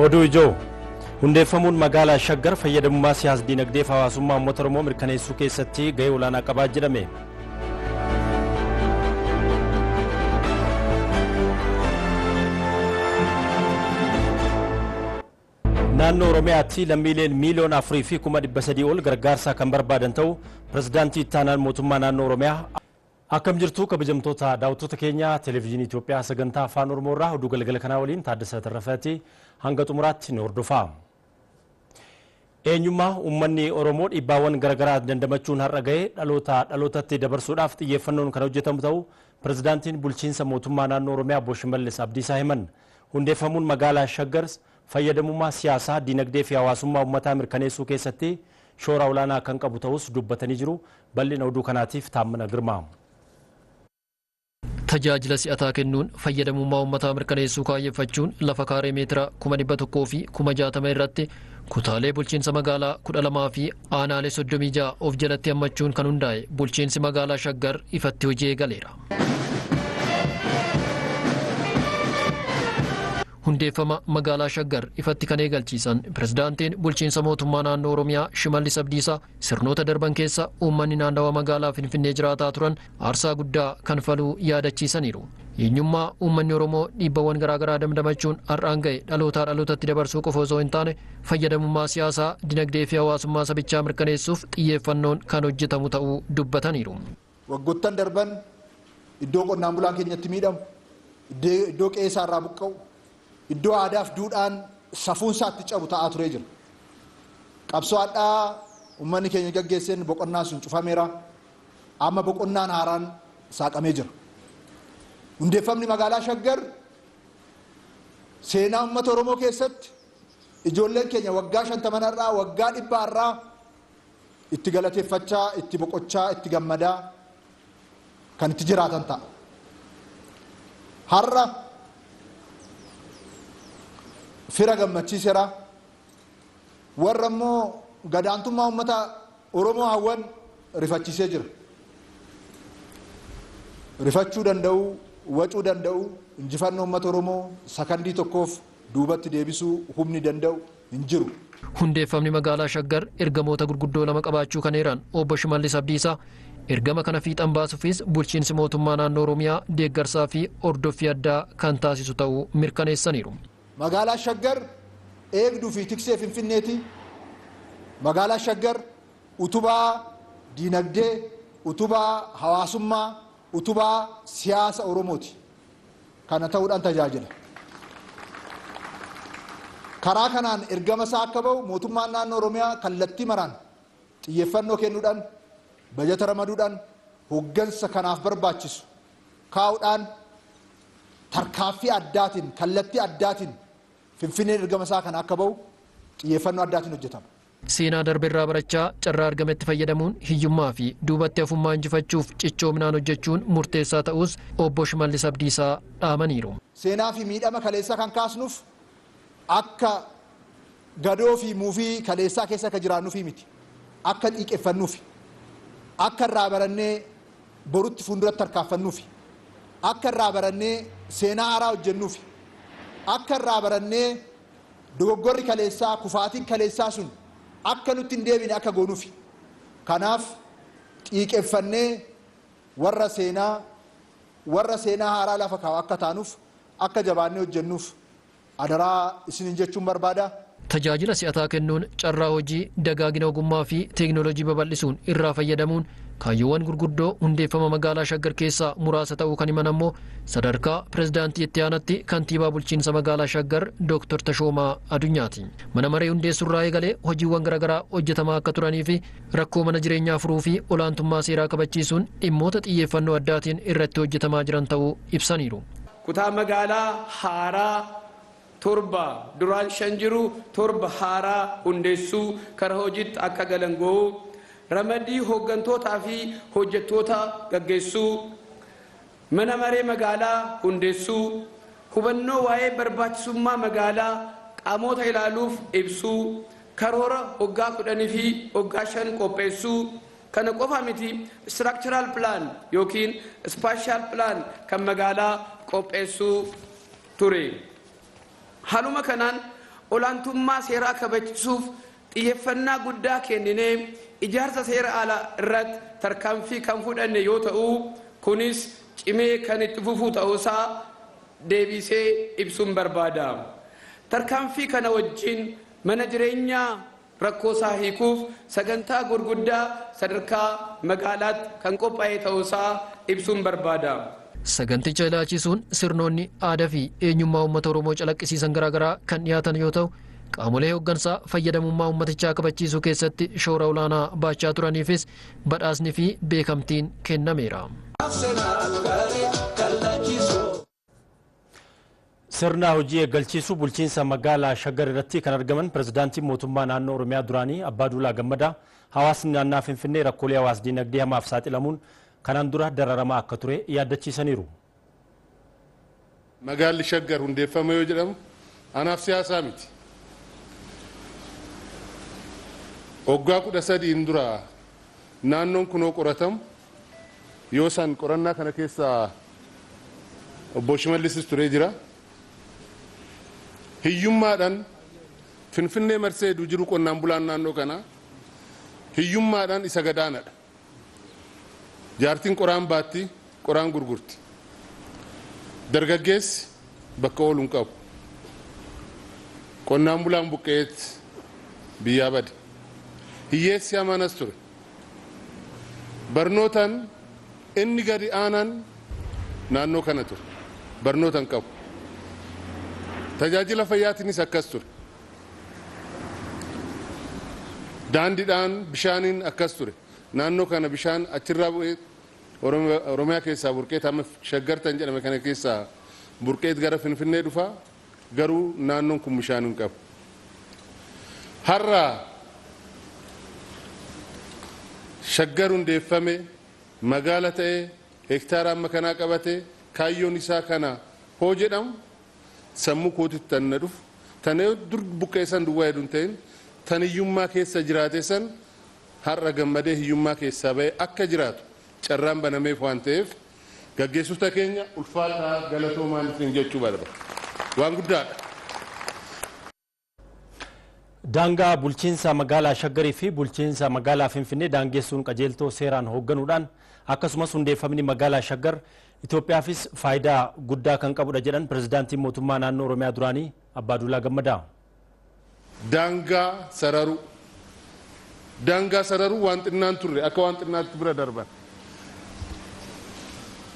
Oduu ijoo hundeeffamuun magaalaa Shaggar fayyadamummaa siyaas dinagdee fi hawaasummaa uummata Oromoo mirkaneessuu keessatti gahee olaanaa qabaa jedhame. Naannoo Oromiyaatti lammiileen miiliyoona 4,300 ol gargaarsa kan barbaadan ta'u pirezidaantii ittaanaan mootummaa naannoo Oromiyaa akkam jirtu kabajamtoota daawwattoota keenya televezyiinii Itoophiyaa sagantaa afaan Oromoo irraa oduu galgala kanaa waliin Taaddasaa Tarrafaati hanga xumuraatti ni hordofaa. Eenyummaa uummanni Oromoo dhibbaawwan garagaraa dandamachuun har'a ga'ee dhalootatti dabarsuudhaaf xiyyeeffannoon kan hojjetamu ta'u pirezidaantiin bulchiinsa mootummaa naannoo Oromiyaa Obbo Shimallis Abdiisaa himan. Hundeeffamuun magaalaa Shaggar fayyadamummaa siyaasaa dinagdee fi hawaasummaa uummataa mirkaneessuu keessatti shoora olaanaa kan qabu ta'us dubbatanii jiru. Bal'ina oduu kanaatiif Taammina Girmaa. Tajaajila si'ataa kennuun fayyadamummaa uummataa mirkaneessuu kaayeffachuun lafa kaaree meetira 1,100 fi 60,000 irratti kutaalee bulchiinsa magaalaa 12 fi aanaalee 36 of jalatti hammachuun kan hundaa'e bulchiinsi magaalaa Shaggar ifatti hojii eegaleera. Hundeeffama magaalaa Shaggar ifatti kan eegalchiisan pirezidaantiin bulchiinsa mootummaa naannoo Oromiyaa Shimallis Abdiisaa sirnoota darban keessa uummanni naannawa magaalaa Finfinnee jiraataa turan aarsaa guddaa kan faluu yaadachiisaniiru. Eenyummaa uummanni Oromoo dhiibbawwan garaagaraa damdamachuun har'aan ga'e dhalootaa dhalootatti dabarsuu qofa osoo hin taane fayyadamummaa siyaasaa dinagdee fi hawaasummaa sabichaa mirkaneessuuf xiyyeeffannoon kan hojjetamu ta'uu dubbataniiru. Waggoottan darban iddoo qonnaan bulaan keenyatti miidhamu, iddoo qe'ee irraa buqqa'u, iddoo aadaaf duudhaan safuunsaatti cabu ta'aa turee jira. Qabsoo addaa uummanni keenya gaggeesseen boqonnaan sun cufameera. Amma boqonnaan haaraan saaqamee jira. Hundeeffamni magaalaa Shaggar seenaa uummata Oromoo keessatti ijoolleen keenya waggaa 50 irraa waggaa 100 irraa itti galateeffachaa, itti boqochaa, itti gammadaa kan itti jiraatan ta'a. Har'a fira gammachiiseera. Warra immoo gadaantummaa uummata Oromoo hawwan rifachiisee jira. Rifachuu danda'u, wacuu danda'u, injifannoo uummata Oromoo sakandii tokkoof duubatti deebisuu humni danda'u hin jiru. Hundeeffamni magaalaa Shaggar ergamoota gurguddoo lama qabaachuu kan eeran Obbo Shimallis Abdiisaa ergama kana fiixan baasuufis bulchiinsi mootummaa naannoo Oromiyaa deeggarsaa fi ordoffii addaa kan taasisu ta'uu mirkaneessaniiru. Magaalaa Shaggar eegduu fi tiksee Finfinneeti. Magaalaa Shaggar utubaa dinagdee, utubaa hawaasummaa, utubaa siyaasa Oromooti. Kana ta'uudhaan tajaajila. Karaa kanaan ergama isaa akka ba'u mootummaan naannoo Oromiyaa kallattii maraan xiyyeeffannoo kennuudhaan, bajata ramaduudhaan, hooggansa kanaaf barbaachisu kaa'uudhaan tarkaaffii addaatiin, kallattii addaatiin Finfinneen ergama isaa kana akka ba'u xiyyeeffannoo addaatiin hojjetama. Seenaa darbeerraa barachaa carraa argametti fayyadamuun hiyyummaa fi duubatti hafummaa injifachuuf cichoominaan hojjechuun murteessaa ta'us Obbo Shimallis Abdiisaa dhaamaniiru. Seenaa fi miidhama kaleessaa kan kaasnuuf akka gadoo fi muufii kaleessaa keessa akka jiraannuufi miti. Akka xiiqeffannuufi. Akka irraa barannee borutti fuulduratti tarkaanfannuufi. Akka irraa barannee seenaa haaraa hojjennuufi. Akka irraa barannee dogoggorri kaleessaa, kufaatiin kaleessaa sun akka nutti hin deebine akka goonuufi. Kanaaf xiiqeffannee warra seenaa haaraa lafa kaa'u akka taanuuf, akka jabaannee hojjennuuf adaraa isiniin jechuun barbaada. Tajaajila si'ataa kennuun carraa hojii, dagaagina ogummaa fi teeknooloojii babal'isuun irraa fayyadamuun kaayyoowwan gurguddoo hundeeffama magaalaa Shaggar keessaa muraasa ta'uu kan himan ammoo sadarkaa pirezidaantii itti aanatti kantiibaa bulchiinsa magaalaa Shaggar Dr. Tashoomaa Adunyaati. Mana maree hundeessuurraa eegalee hojiiwwan garaagaraa hojjetamaa akka turanii fi rakkoo mana jireenyaa furuu fi olaantummaa seeraa kabachiisuun dhimmoota xiyyeeffannoo addaatiin irratti hojjetamaa jiran ta'uu ibsaniiru. Kutaa magaalaa haaraa torba duraan 5 jiru torba haaraa hundeessuu karaa hojiitti akka galan go'uu ramadii hooggantootaa fi hojjettoota gaggeessuu mana maree magaalaa hundeessuu hubannoo waa'ee barbaachisummaa magaalaa qaamota ilaaluuf ibsuu karoora waggaa 10 fi waggaa 5 qopheessuu kana qofa miti structural plan yookiin spatial plan kan magaalaa qopheessuu ture. Haluma kanaan olaantummaa seeraa kabachiisuuf xiyyeeffannaa guddaa kennine ijaarsa seera alaa irratti tarkaanfii kan fudhanne yoo ta'u kunis cimee kan itti fufuu ta'uusaa deebisee ibsuun barbaada. Tarkaanfii kana wajjin mana jireenyaa rakkoo isaa hiikuuf sagantaa gurguddaa sadarkaa magaalaatti kan qophaa'e ta'uusaa ibsuun barbaada. Saganticha ilaalchisuun sirnoonni aadaa fi eenyummaa uummata Oromoo calaqqisiisan garaagaraa kan dhiyaatan yoo ta'u qaamolee hooggansaa fayyadamummaa uummatichaa kabachiisuu keessatti shoora olaanaa baachaa turaniifis badhaasni fi beekamtiin kennameera. Sirna hojii eegalchiisuu bulchiinsa magaalaa Shaggar irratti kan argaman pirezidaantiin mootummaa naannoo Oromiyaa duraanii Abbaa Duulaa Gammadaa hawaasni naannoo Finfinnee rakkoolee hawaas dinagdee hamaaf saaxilamuun kanaan dura dararamaa akka ture yaadachiisaniiru. Magaalli Shaggar hundeeffame yoo jedhamu anaaf siyaasaa miti. Waggaa 13 dura naannoon kunoo qoratamu yoo san qorannaa kana keessa obbo Shimallis turee jira. Hiyyummaadhaan Finfinnee marsee jiru qonnaan bulaan naannoo kana hiyyummaadhaan isa gadaanadha. Jaartiin qoraan baatti qoraan gurgurti. Dargaggeessi bakka oolu hin qabu. Qonnaan bulaan buqqeet biyyaa bade. Hiyyeessi amaanas ture. Barnootaan inni gadi aanaan naannoo kana ture. Barnootaan qabu. Tajaajila fayyaatiinis akkas ture. Daandiidhaan bishaaniin akkas ture. Naannoo kana bishaan achirraa bu'ee Oromiyaa keessaa burqeet amma Shaggartan jedhame kana keessaa burqeet gara Finfinnee dhufa garuu naannoon kun bishaan hin qabu. Har'a Shaggar hundeeffame magaala ta'ee hektaara amma kanaa qabate kaayyoon isaa kana hoo jedhamu sammuu kootitti tan na dhufu tan dur buqqeessan duwwaa hedduun ta'in tan hiyyummaa keessa jiraate san har'a gammadee hiyyummaa keessaa ba'ee akka jiraatu carraan banameef waan ta'eef gaggeessota keenya ulfaataa galatoomaan isin jechuu barbaada. Waan guddaadha. Daangaa bulchiinsa magaalaa Shaggarii fi bulchiinsa magaalaa Finfinnee daangessuun qajeeltoo seeraan hoogganuudhaan akkasumas hundeeffamni magaalaa Shaggar Itoophiyaafis faayidaa guddaa kan qabudha jedhan pirezidaantiin mootummaa naannoo Oromiyaa duraanii Abbaa Duulaa Gammadaa. Daangaa sararuu waan xinnaan turre akka waan xinnaatti bira darban.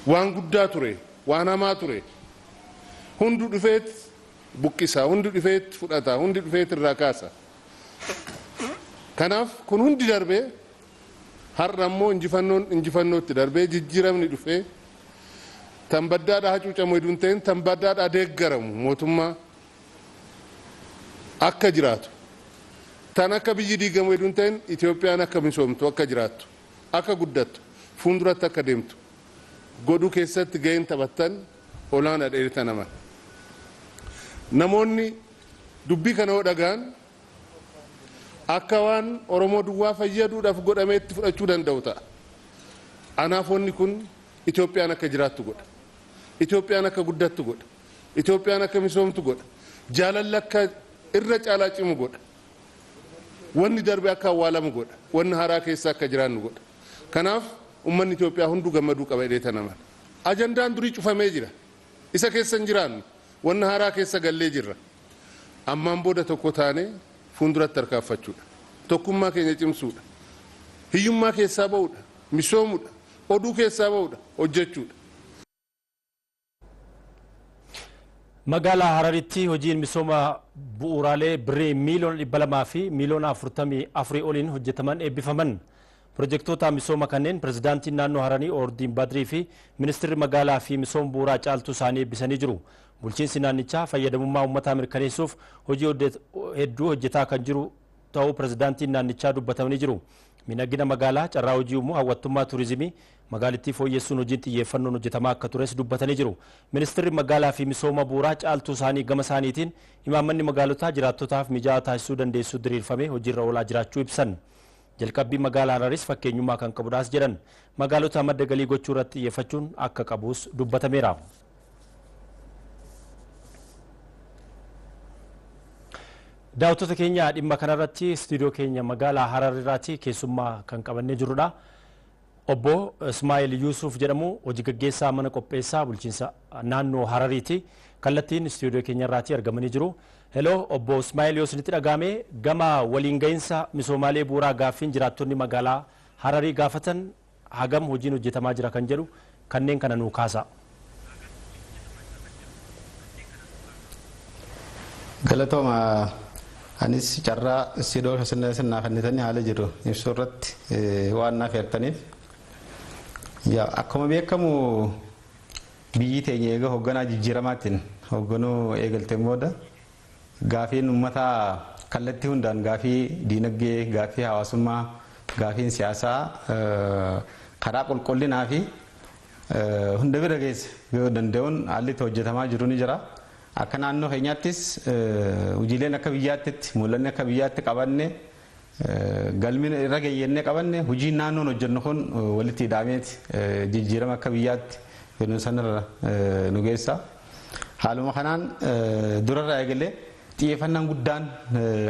Waan guddaa ture, waan hamaa ture. Hundi dhufeet buqqisa, hundi dhufeet fudhata, hundi dhufeet irraa kaasa. Kanaaf kun hundi darbee har'a immoo injifannootti darbee jijjiiramni dhufee tan baddaadhaa hacuucamu hedduun ta'in tan baddaadhaa deeggaramu mootummaa akka jiraatu. Tan akka biyyi diigamu hedduun ta'in Itoophiyaan akka misoomtu akka jiraattu akka guddattu fuulduratti akka deemtu godhuu keessatti gaheen taphattan olaanaa dheerita nama. Namoonni dubbii kana yoo dhagaan akka waan Oromoo duwwaa fayyaduudhaaf godhameetti fudhachuu danda'u ta'a. Anaafonni kun Itoophiyaan akka jiraattu godha. Itoophiyaan akka guddattu godha. Itoophiyaan akka misoomtu godha. Jaalalli akka irra caalaa cimu godha. Wanni darbe akka awwaalamu godha. Wanni haaraa keessa akka jiraannu godha. Kanaaf ummanni Itoophiyaa hunduu gammaduu qaba dheeta nama. Ajandaan durii cufamee jira. Isa keessa hin jiraannu. Wanni haaraa keessa gallee jirra. Ammaan booda tokko taanee fuulduratti tarkaanfachuudha. Tokkummaa keenya cimsuudha. Hiyyummaa keessaa ba'uudha. Misoomuudha. Oduu keessaa ba'uudha. Hojjechuudha. Magaalaa Hararitti hojiin misooma bu'uuraalee birrii miiliyoona 200 fi miiliyoona 44 oliin hojjetaman eebbifaman. Pirojektoota misooma kanneen pirezidaantiin naannoo Hararii Ordiin Badrii fi ministeerri magaalaa fi misooma bu'uuraa caaltuu isaanii eebbisanii jiru. Bulchiinsi naannichaa fayyadamummaa uummataa mirkaneessuuf hojii hedduu hojjetaa kan jiru ta'uu pirezidaantiin naannichaa dubbatamanii jiru. Miidhagina magaalaa carraa hojii uumuu hawwattummaa tuurizimii magaalittii fooyyessuun hojiin xiyyeeffannoon hojjetamaa akka tures dubbatanii jiru. Ministeerri magaalaa fi misooma bu'uuraa caaltuu isaanii gama isaaniitiin imaammanni magaalotaa jiraattotaaf mijaa'aa taasisuu dandeessuu diriirfamee hojiirra oolaa jiraachuu ibsan. Jalqabbii magaalaa Hararis fakkeenyummaa kan qabudhaas jedhan magaalota madda galii gochuu irratti xiyyeeffachuun akka qabus dubbatameera. Daawwattoota keenya dhimma kanarratti istiidiyoo keenya magaalaa Harariraatti keessummaa kan qabannee jirudha. Obbo Ismaa'eel Yuusuf jedhamu hojii gaggeessaa mana qopheessaa bulchiinsa naannoo Harariiti. Kallattiin istiidiyoo keenyarraatti argamanii jiru. Hello obbo Ismaa'eel yoo isinitti dhagahame gama waliin gahinsa misoomaalee bu'uuraa gaaffiin jiraattonni magaalaa Hararii gaafatan hagam hojiin hojjetamaa jira kan jedhu kanneen kana nuu kaasa. Galatooma anis carraa istiidiyoo sirnaa fannitanii haala jiru ibsuu irratti waan naaf eertaniif. Akkuma beekamu biyyi teenya eega hoogganaa jijjiiramaatiin hoogganuu eegalteen booda gaafiin uummataa kallattii hundaan gaafii diinagdee, gaafii hawaasummaa, gaafiin siyaasaa karaa qulqullinaa fi hunda bira geesse yoo danda'uun haalli hojjetamaa jiru ni jira. Akka naannoo keenyaattis hojiileen akka biyyaatti mul'anni akka biyyaatti qabanne galmi irra geeyyannee qabanne hojiin naannoon hojjennu kun walitti hidhameeti jijjiirama akka biyyaatti yenoo sanarra nu geessa. Haaluma kanaan durarraa eegalee xiyyeeffannaan guddaan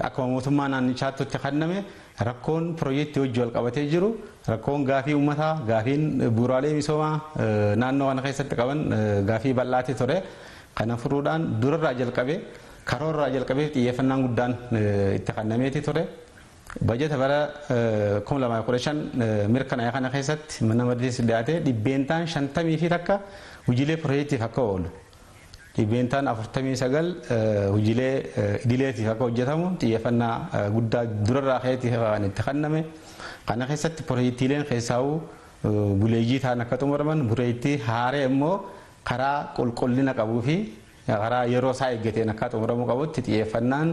akkuma mootummaa naannichaatti kenname rakkoon piroojeektii hojii wal qabatee jiru rakkoon gaafii uummataa gaafiin bu'uuraalee misoomaa naannoo kana keessatti qaban gaafii bal'aati ture. Kana furuudhaan durarraa jalqabee karoorraa jalqabee xiyyeeffannaan guddaan itti kennameeti ture. Bajeta bara 2015 mirkanaa'e kana keessatti mana maddisiis dhiyaatee dhibbeentaan 50 fi takka hojiilee piroojeektiif akka oolu. Dhibbeentaan 49 hojiilee idileetiif akka hojjetamu xiyyeeffannaa guddaa durarraa keetii kan itti kenname. Kana keessatti piroojeektiileen keessaa'uu buleeyyii ta'an akka xumuraman piroojeektii haaree immoo karaa qulqullina qabuu fi karaa yeroo isaa eeggateen akka xumuramuu qabutti xiyyeeffannaan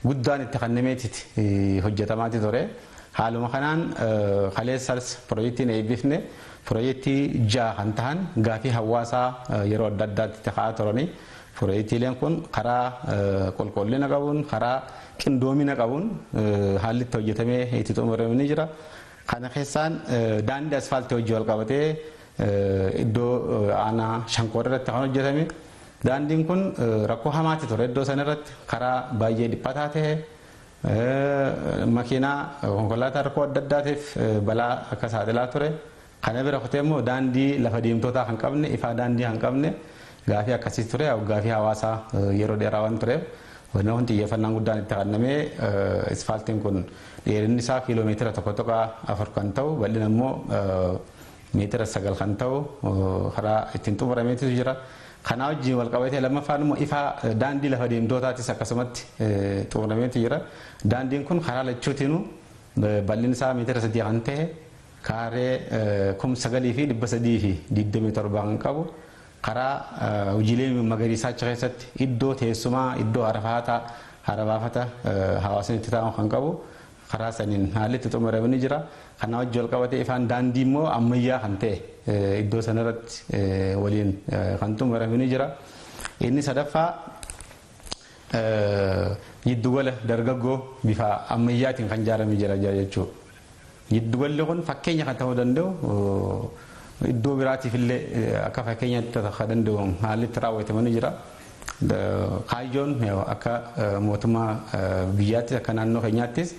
guddaan itti kennameeti hojjetamaati ture. Haaluma kanaan kaleessas piroojeektiin eebbifne piroojeektii 6 kan ta'an gaafii hawaasaa yeroo adda addaatti ta'aa turani. Piroojeektiileen kun karaa qulqullina qabuun karaa qindoomina qabuun haalli itti hojjetamee itti xumuramee ni jira. Kana keessaan daandii asfaaltii hojii wal qabatee iddoo aanaa Shankoora irratti kan hojjetame. Daandiin kun rakkoo hamaati ture iddoo sanarratti karaa baay'ee dhiphataa ta'e makiinaa konkolaataa rakkoo adda addaatiif balaa akka saaxilaa ture. Kana bira kutee immoo daandii lafa deemtotaa kan qabne ifaa daandii kan qabne gaafii akkasii ture gaafii hawaasaa yeroo dheeraa waan tureef wantoonni xiyyeeffannaan guddaan itti kennamee asfaaltiin kun dheerinni isaa kiiloomeetira 1.4 kan ta'u bal'ina immoo meetira 9 kan ta'u karaa ittiin xumurameetu jira. Kana wajjin wal qabatee lammaffaan immoo ifaa daandii lafa deemtotaatis akkasumatti xumurameetu jira. Daandiin kun karaa lachuutiinuu bal'inni isaa meetira 3 kan ta'e kaaree 9,327 kan qabu karaa hojiilee magariisaa achi keessatti iddoo teessumaa iddoo harafaafata hawaasni itti taa'u kan qabu karaa saniin haalli itti xumuramee ni jira. Kana wajjin wal qabatee ifaan daandii immoo ammayyaa kan ta'e iddoo sanarratti waliin kan xumuramee ni jira. Inni sadaffaa giddugala dargaggoo bifa ammayyaatiin kan ijaaramee jira jechuudha. Giddugalli kun fakkeenya kan ta'uu danda'u iddoo biraatiif illee akka fakkeenyaatti ta'uu danda'u haalli itti raawwatamee ni jira. Kaayyoon akka mootummaa biyyaattis akka naannoo keenyaattis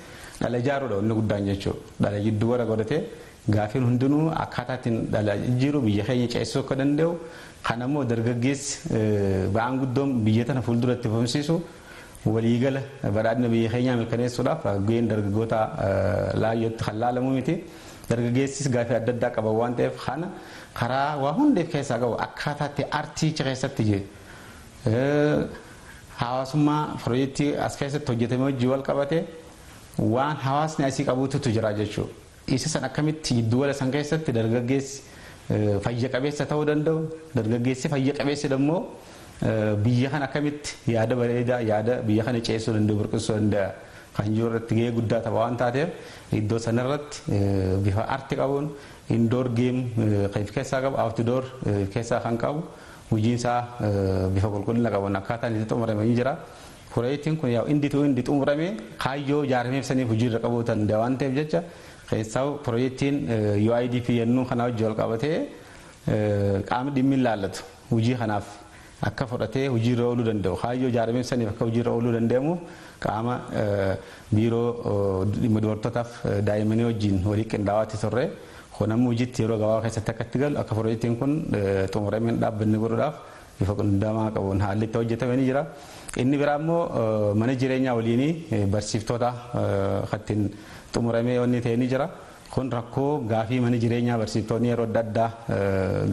dhala ijaaruudha inni guddaan jechuudha. Dhala giddugala godhatee gaafiin hundinuu akkaataatti dhala ijaaru biyya keenya ceesisuu akka danda'u kan ammoo dargaggeessi ba'aan guddoon biyya tana fuulduratti fufsiisu waliigala badhaadhina biyya keenyaa mirkaneessuudhaaf gaheen dargaggoota laayyootti kan laalamu miti. Dargaggeessis gaafii adda addaa qaba waan ta'eef kana karaa waa hundeef keessaa qabu akkaataatti aartii keessatti jiru. Hawaasummaa piroojeektii as keessatti hojjetame wajjin wal qabatee waan hawaasni asii qabuutu jira jechuudha. Isa san akkamitti giddugala san keessatti dargaggeessi fayya qabeessa ta'uu danda'u. Dargaggeessi fayya qabeessi immoo biyya kana akkamitti yaada bareedaa yaada biyya kana ceesisuu danda'u burqisuu danda'a kan jiru irratti gahee guddaa qaba waan taateef iddoo sanarratti bifa aartii qabuun indoor geem kan of keessaa qabu outdoor keessaa kan qabu hojiinsaa bifa qulqullina qabuun akkaataan itti xumuramee jira. Piroojeektiin kun indi xumuramee kaayyoo ijaaramee saniif hojiirra qabuu danda'a waan ta'eef jecha keessaa piroojeektiin UIDP yennuu kana wajjin wal qabatee qaamni dhimmi ilaallatu hojii kanaaf akka fudhatee hojiirra ooluu danda'u. Kaayyoo ijaaramee saniif akka hojiirra ooluu danda'amu qaama biiroo dhimma dubartootaaf daa'immanii wajjin walii qindaa'aatti turre. Kunammoo hojiitti yeroo gabaabaa keessatti akka itti galu akka piroojeektiin kun xumurameen dhaabbanni godhuudhaaf bifa qindaa'aa qabuun haalli itti hojjetamee ni jira. Inni biraa immoo mana jireenyaa waliinii barsiiftoota kattiin xumuramee wanni ta'e ni jira. Kun rakkoo gaafii mana jireenyaa barsiiftoonni yeroo adda addaa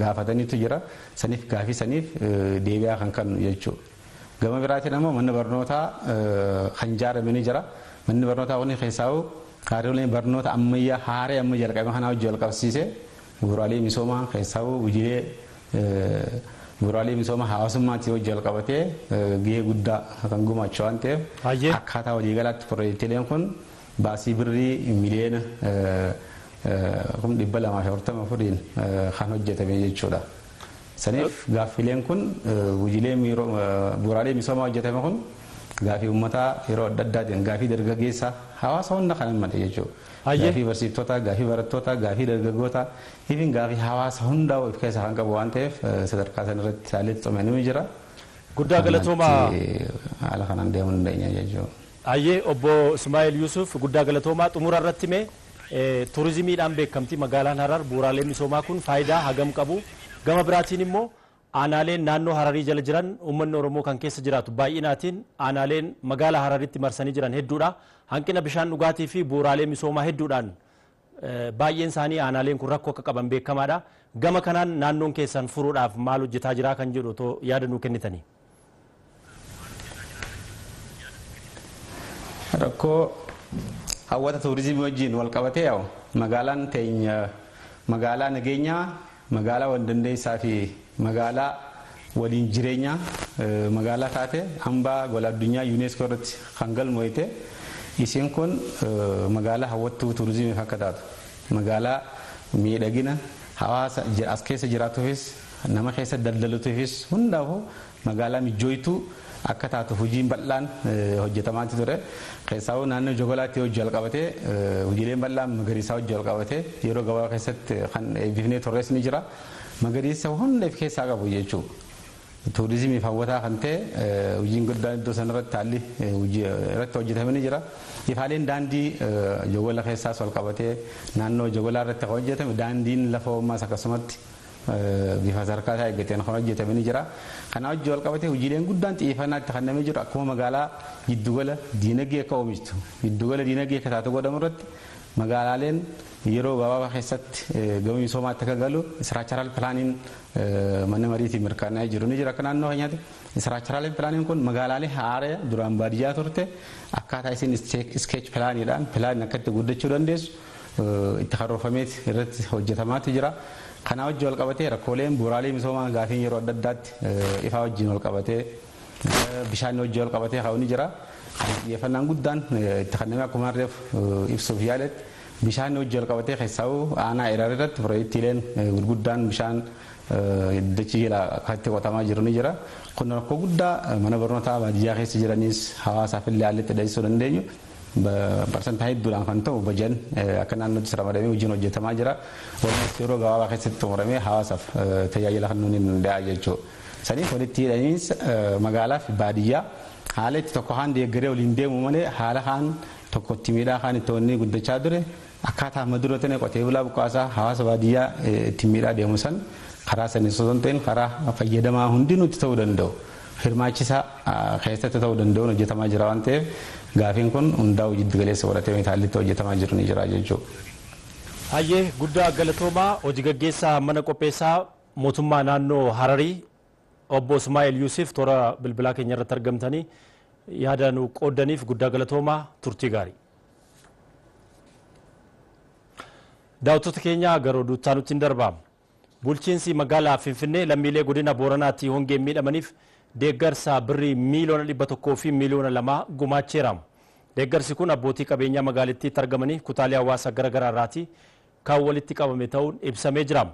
gaafataniitu jira. Saniif gaafii saniif deebi'aa kan kennu jechuudha. Gama biraatiin immoo manni barnootaa kan ijaarame ni jira. Manni barnootaa kun keessaa kaarooleen barnoota ammayyaa haaree amma jalqabame kana hojii wal qabsiisee bu'uuraalee misoomaa keessaa hojiilee bu'uuraalee misoomaa hawaasummaatti hojii wal qabatee gahee guddaa kan gumaachu waan ta'eef akkaataa waliigalaatti piroojeektiileen kun baasii birrii miliyoona 240 kan hojjetame jechuudha. Saniif gaaffileen kun hojiilee bu'uuraalee misoomaa hojjetame kun gaafii uummataa yeroo adda addaatiin gaafii dargaggeessaa hawaasa hunda kan hammate jechuudha. Gaafii barsiiftootaa, gaafii barattootaa, gaafii dargaggootaa, ifin gaafii hawaasa hundaa of keessaa kan qabu waan ta'eef sadarkaa san irratti saalee xumurame ni jira. Guddaa galatoomaa haala kanaan deemuu dandeenya jechuudha. Ayyee obbo Ismaa'eel Yusuf guddaa galatoomaa xumura irratti mee turizimiidhaan beekamti magaalaan Harar bu'uuraalee misoomaa kun faayidaa hagam qabu gama biraatiin immoo aanaaleen naannoo Hararii jala jiran uummanni Oromoo kan keessa jiraatu baay'inaatiin aanaaleen magaalaa Hararitti marsanii jiran hedduudha. Hanqina bishaan dhugaatii fi bu'uuraalee misoomaa hedduudhaan baay'een isaanii aanaaleen kun rakkoo akka qaban beekamaadha. Gama kanaan naannoon keessan furuudhaaf maal hojjetaa jira kan jedhu otoo yaada nuu kennitanii. Rakkoo hawwata turizimii wajjin wal qabatee magaalaan teenya magaalaa nageenyaa magaalaa wandandeessaa fi magaalaa waliin jireenyaa magaalaa taate hambaa gola addunyaa UNESCO irratti kan galmoofte isiin kun magaalaa hawwattuu turizimiif akka taatu magaalaa miidhagina hawaasa as keessa jiraatuufis nama keessa daldaluufis hundaafuu magaalaa mijooytuu akka taatu hojiin bal'aan hojjetamaatti ture. Keessaa naannoo Jogolaatti hojii wal qabatee hojiileen bal'aan magariisaa hojii wal qabatee yeroo gabaabaa keessatti kan eebbifnee turres ni jira. Magariisa hunda of keessaa qabu jechuudha. Turizimiif hawwataa kan ta'e hojiin guddaan iddoo sanarratti haalli irratti hojjetamee ni jira. Ifaaleen daandii Jogola keessaas wal qabatee naannoo Jogolaa irratti kan hojjetame daandiin lafa uummaas akkasumatti bifa sadarkaa isaa eeggateen kan hojjetame ni jira. Kana hojii wal qabatee hojiileen guddaan xiyyeeffannaatti kennamee jiru akkuma magaalaa giddugala diinagdee akka oomishtu giddugala diinagdee akka taatu godhamu irratti magaalaaleen yeroo gabaabaa keessatti gama misoomaatti akka galu istiraakcharaal pilaaniin mana mariitiin mirkanaa'ee jiru ni jira akka naannoo keenyaatti. Istiraakcharaal pilaaniin kun magaalaalee haaree duraan baadiyyaa turte akkaataa isin iskeech pilaaniidhaan pilaaniin akka itti guddachuu dandeessu itti karoorfamee irratti hojjetamaatti jira. Kana wajjin wal qabatee rakkooleen bu'uuraalee misoomaa gaafiin yeroo adda addaatti ifaa wajjin wal qabatee bishaan wajjin wal qabatee haa'u ni jira. Xiyyeeffannaan guddaan itti kenname akkuma harreef ibsuuf yaaletti bishaan wajjin wal qabatee keessaa'u aanaa Erar irratti piroojeektiileen gurguddaan bishaan dachii jala akkatti qotamaa jiru ni jira. Kun rakkoo guddaa mana barnootaa baadiyyaa keessa jiranis hawaasaaf illee haalli itti dhaabsisuu dandeenyu. Parsantaa hedduudhaan kan ta'u bajan akka naannootti ramadamee hojiin hojjetamaa jira. Walumaa yeroo gabaabaa keessatti xumuramee hawaasaaf tajaajila kennuun ni danda'a jechuudha. Saniif walitti hidhaniinsa magaalaa fi baadiyyaa haala itti tokko haan deeggaree waliin deemu malee haala haan tokkotti miidhaa haan itti wanni guddachaa ture akkaataa amma dura ta'e qotee bulaa buqqaasaa hawaasa baadiyyaa itti miidhaa deemu san karaa sanii osoo hin ta'in karaa fayyadamaa hundi nuti ta'uu danda'u. Hirmaachisaa keessatti ta'uu danda'uun hojjetamaa jira waan ta'eef gaafiin kun hundaa hojii galeessa godhatee haallitti hojjetamaa jiru ni jira jechuudha. Hayyee guddaa galatoomaa hojii gaggeessaa mana qopheessaa mootummaa naannoo Hararii obbo Ismaa'eel Yusuf toora bilbilaa keenya irratti argamtanii yaada nu qooddaniif guddaa galatoomaa turtii gaarii. Daawwattoota keenya gara oduutti nutti darbaam. Bulchiinsi magaalaa Finfinnee lammiilee godina Booranaatti hongeen miidhamaniif deeggarsa birrii miiliyoona 100 fi miiliyoona 2 gumaacheera. Deeggarsi kun abbootii qabeenyaa magaalittiitti argamanii kutaalee hawaasaa garaagaraa irraati kan walitti qabame ta'uun ibsamee jira.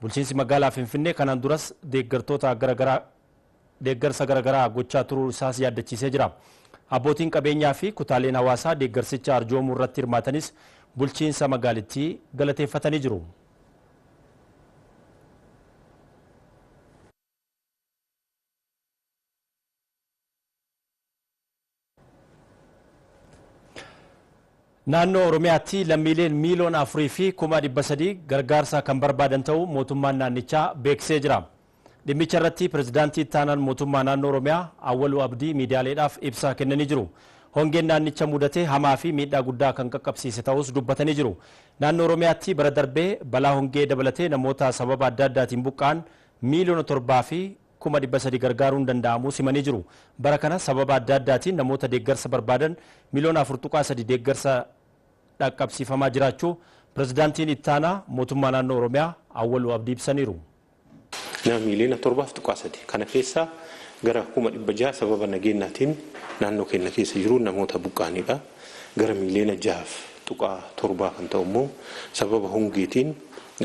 Bulchiinsi magaalaa Finfinnee kanaan duras deeggarsa garaagaraa gochaa turuu isaas yaadachiisee jira. Abbootiin qabeenyaa fi kutaaleen hawaasaa deeggarsicha arjoomuu irratti hirmaatanis bulchiinsa magaalittii galateeffatanii jiru. Naannoo Oromiyaatti lammiileen miiliyoona 4,300 gargaarsa kan barbaadan ta'uu mootummaan naannichaa beeksisee jira. Dhimmicha irratti pirezidaantii ittaanaan mootummaa naannoo Oromiyaa Awwaluu Abdii miidiyaaleedhaaf ibsa kennanii jiru. Hongeen naannicha mudatee hamaa fi miidhaa guddaa kan qaqqabsiise ta'us dubbatanii jiru. Naannoo Oromiyaatti bara darbee balaa hongee dabalatee namoota sababa adda addaatiin buqqa'an miiliyoona 7,300 gargaaruun danda'amuu simanii jiru. Bara kana sababa adda addaatiin namoota deeggarsa barbaadan miiliyoona 4.3 deeggarsa dhaqqabsiifamaa jiraachuu pirezidaantiin ittaanaa mootummaa naannoo Oromiyaa Awwaluu Abdii ibsaniiru. Miiliyoona 7.3 kana keessaa gara 600 sababa nageenyaatiin naannoo keenya keessa jiru namoota buqqa'anidha. Gara miiliyoona 6.7 kan ta'u immoo sababa hongeetiin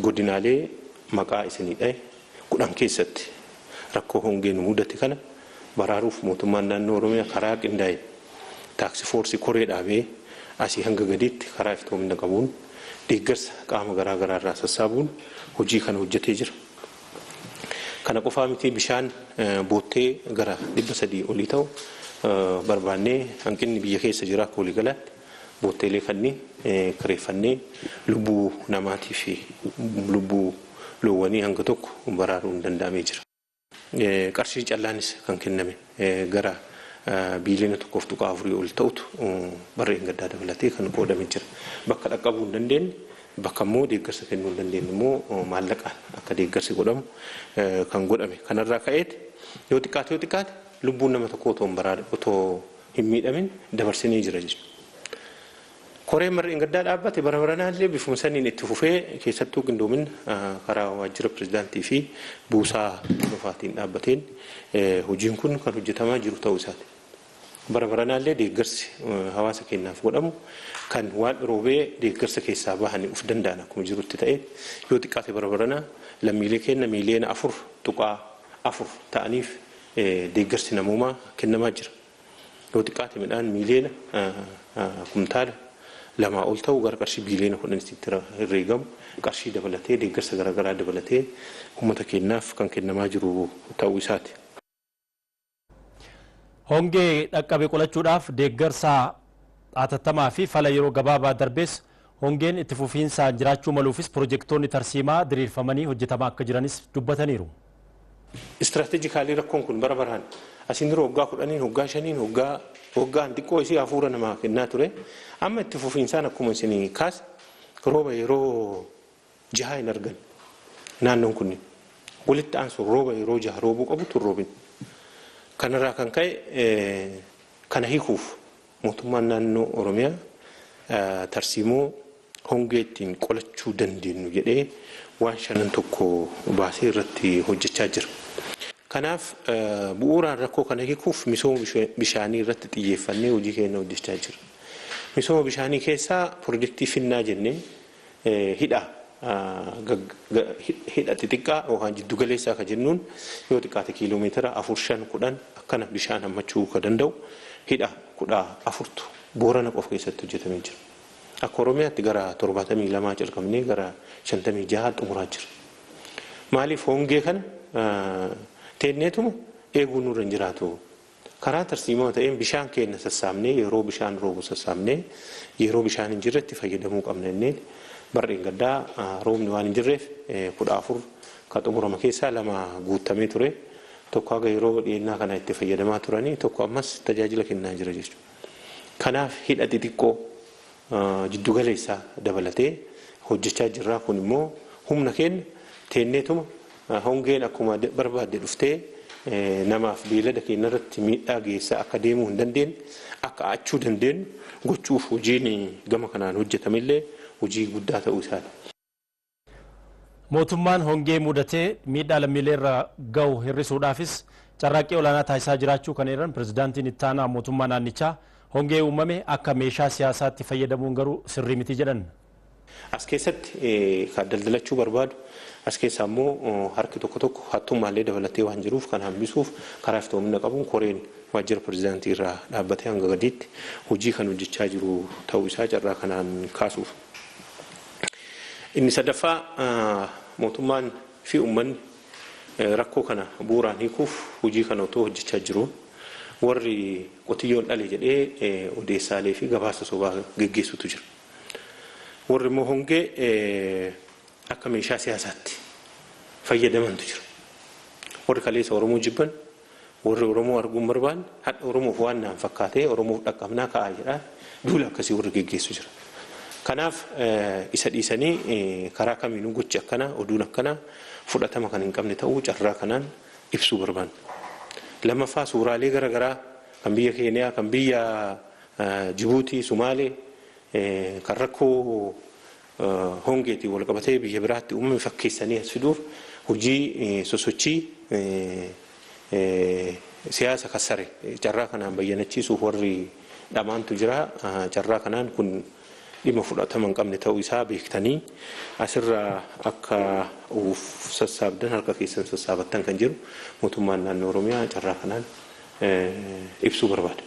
godinaalee maqaa isinidha 10 keessatti rakkoo hongeen mudate kana baraaruuf mootummaan naannoo Oromiyaa karaa qindaa'e taaksii foorsii koree dhaabee asii hanga gadiitti karaa iftoomina qabuun deeggarsa qaama garaa garaa irraa sassaabuun hojii kana hojjetee jira. Kana qofaa miti bishaan boottee gara 300 olii ta'u barbaannee hanqinni biyya keessa jira akka walii galaatti bootteelee kanneen kireeffannee lubbuu namaatii fi lubbuu loowwanii hanga tokko baraaruun danda'amee jira. Qarshii callaanis kan kenname gara biiliyoona 1.4 ol ta'utu barreen gaddaa dabalatee kan qoodamee jira. Bakka dhaqqabuu hin dandeenye bakka immoo deeggarsa kennuu hin dandeenye immoo maallaqaan akka deeggarsi godhamu kan godhame. Kanarraa ka'eeti yoo xiqqaate lubbuun nama tokko otoo hin miidhamin dabarsinee jira jechuudha. Koreen barreen gaddaa dhaabbate bara baranaallee bifuma saniin itti fufee keessattuu qindoomina karaa waajjira pirezidaantii fi buusaa dhufaatiin dhaabbateen hojiin kun kan hojjetamaa jiru ta'uu isaati. Bara baranaallee deeggarsi hawaasa keenyaaf godhamu kan waan roobee deeggarsa keessaa bahanii uf danda'an akkuma jirutti ta'e yoo xiqqaate bara baranaa lammiilee keenya miiliyoona 4.4 ta'aniif deeggarsi namoomaa kennamaa jira. Yoo xiqqaate midhaan miiliyoona kumtaala 2 ol ta'u gara qarshii biiliyoona 10 herreegamu qarshii dabalatee deeggarsa garaagaraa dabalatee uummata keenyaaf kan kennamaa jiru ta'uu isaati. Hongee dhaqqabe qolachuudhaaf deeggarsa atattamaa fi fala yeroo gabaabaa darbees hongeen itti fufiinsaan jiraachuu maluufis piroojeektoonni tarsiimaa diriirfamanii hojjetamaa akka jiranis dubbataniiru. Istiraatiijikaalii rakkoon kun bara baraan asiin dura waggaa 10 waggaa 5 waggaan xiqqoo isii hafuura namaa kennaa ture. Amma itti fufiinsaan akkuma isin kaas rooba yeroo 6 hin argan naannoon kun walitti aansuun rooba yeroo 6 roobuu qabu tun roobin. Kanarraa kan ka'e kana hiikuuf mootummaan naannoo Oromiyaa tarsiimoo hongee ittiin qolachuu dandeenyu jedhee waan 5 tokko baasee irratti hojjechaa jira. Kanaaf bu'uuraan rakkoo kana hiikuuf misooma bishaanii irratti xiyyeeffannee hojii keenya hojjechaa jira. Misooma bishaanii keessaa piroojeektii Finnaa jennee hidha xixiqqaa yookaan jiddu galeessaa kan jennuun yoo xiqqaate kiiloomeetira 4-5-10 akkana bishaan hammachuu kan danda'u hidha 14 Boorana qofa keessatti hojjetamee jira. Akka Oromiyaatti gara 72 calqabnee gara 56 xumuraa jira. Maaliif hongee kana teenneetuma eeguun nurra hin jiraatu. Karaa tarsiimoo ta'een bishaan keenya sassaabnee yeroo bishaan roobu sassaabnee yeroo bishaan hin jirretti fayyadamuu qabna jennee barreen gaddaa roobni waan hin jirreef 14 kan xumurama keessaa 2 guutamee ture. Tokko haga yeroo dhiyeennaa kana itti fayyadamaa turanii tokko ammas tajaajila kennaa jira jechuudha. Kanaaf hidha xixiqqoo jiddu galeessaa dabalatee hojjechaa jirra. Kun immoo humna keenya teenneetuma hongeen akkuma barbaadde dhuftee namaaf beelada keenya irratti miidhaa geessaa akka deemuu hin dandeenye akka achuu dandeenyu gochuuf hojiin gama kanaan hojjetamillee hojii guddaa ta'uu isaati. Mootummaan hongee mudatee miidhaa lammiilee irra gahu hir'isuudhaafis carraaqqii olaanaa taasisaa jiraachuu kan eeran pirezidaantiin ittaanaa mootummaa naannichaa hongee uumame akka meeshaa siyaasaatti fayyadamuun garuu sirrii miti jedhan. As keessatti kan daldalachuu barbaadu as keessaa immoo harki tokko hattummaallee dabalatee waan jiruuf kan hambisuuf karaa iftoomina qabuun koreen waajjira pirezidaantii irraa dhaabbatee hanga gadiitti hojii kan hojjechaa jiru ta'uu isaa carraa kanaan kaasuuf. Inni sadaffaa mootummaan fi uummanni rakkoo kana bu'uuraan hiikuuf hojii kana otoo hojjechaa jiru warri qotiyyoon dhale jedhee odeessaalee fi gabaasa sobaa geggeessutu jira. warri immoo hongee akka meeshaa siyaasaatti fayyadamantu jira. Warri kaleessa Oromoo jibban warri Oromoo arguun barbaanne hadha Oromoof waan naan fakkaatee Oromoof dhaqqabnaa ka'aa jedhaa duula akkasii warri geggeessu jira. Kanaaf isa dhiisanii karaa kamiinuu gochi akkanaa oduun akkanaa fudhatama kan hin qabne ta'uu carraa kanaan ibsuu barbaanna. Lammaffaa suuraalee garaagaraa kan biyya Keeniyaa kan biyya Jibuutii Sumaalee kan rakkoo hongeetiin wal qabatee biyya biraatti uumame fakkeessanii as fiduuf hojii sosochii siyaasa kassare carraa kanaan bayyanachiisuuf warri dhamaantu jira. Carraa kanaan kun dhimma fudhatama hin qabne ta'uu isaa beektanii asirraa akka sassaabdan harka keessan sassaabattan kan jiru mootummaan naannoo Oromiyaa carraa kanaan ibsuu barbaada.